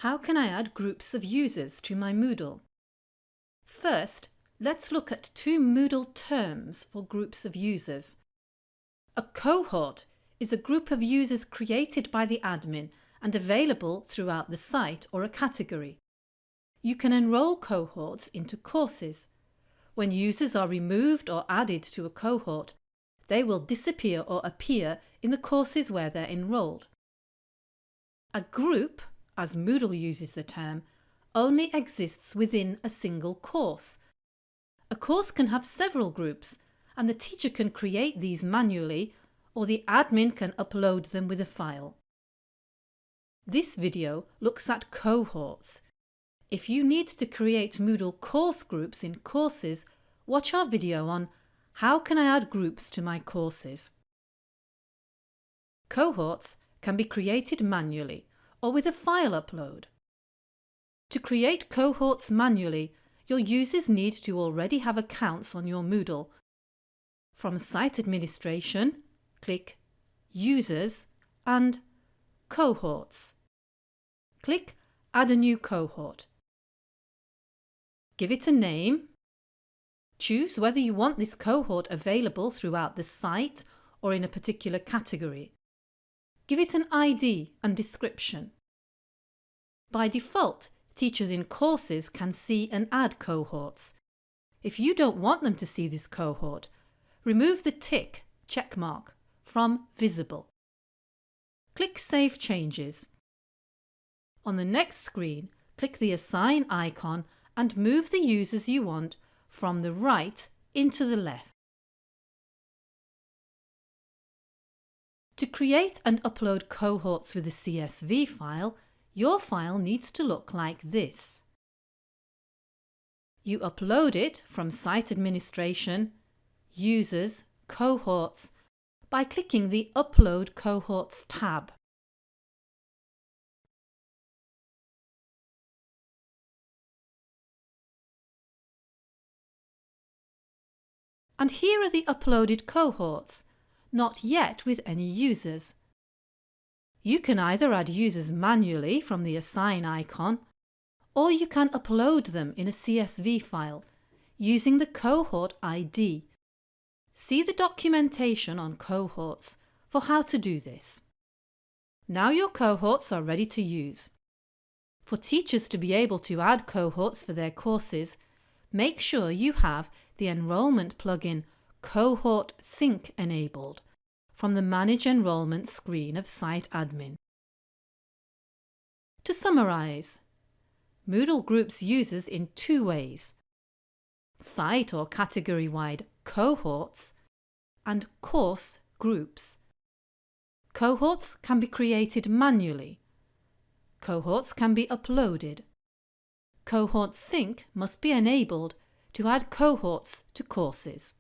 How can I add groups of users to my Moodle? First, let's look at two Moodle terms for groups of users. A cohort is a group of users created by the admin and available throughout the site or a category. You can enrol cohorts into courses. When users are removed or added to a cohort, they will disappear or appear in the courses where they're enrolled. A group, as Moodle uses the term, only exists within a single course. A course can have several groups, and the teacher can create these manually, or the admin can upload them with a file. This video looks at cohorts. If you need to create Moodle course groups in courses, watch our video on How can I add groups to my courses? Cohorts can be created manually or with a file upload. To create cohorts manually, your users need to already have accounts on your Moodle. From Site Administration, click Users and Cohorts. Click Add a new cohort. Give it a name. Choose whether you want this cohort available throughout the site or in a particular category. Give it an ID and description. By default, teachers in courses can see and add cohorts. If you don't want them to see this cohort, remove the tick checkmark from Visible. Click Save Changes. On the next screen, click the Assign icon and move the users you want from the right into the left. To create and upload cohorts with a CSV file, your file needs to look like this. You upload it from Site Administration, Users, Cohorts by clicking the Upload Cohorts tab. And here are the uploaded cohorts, not yet with any users. You can either add users manually from the Assign icon, or you can upload them in a CSV file using the cohort ID. See the documentation on cohorts for how to do this. Now your cohorts are ready to use. For teachers to be able to add cohorts for their courses, make sure you have the enrolment plugin Cohort Sync enabled from the Manage Enrolment screen of Site Admin. To summarise, Moodle groups users in two ways: site or category-wide cohorts and course groups. Cohorts can be created manually. Cohorts can be uploaded. Cohort Sync must be enabled to add cohorts to courses.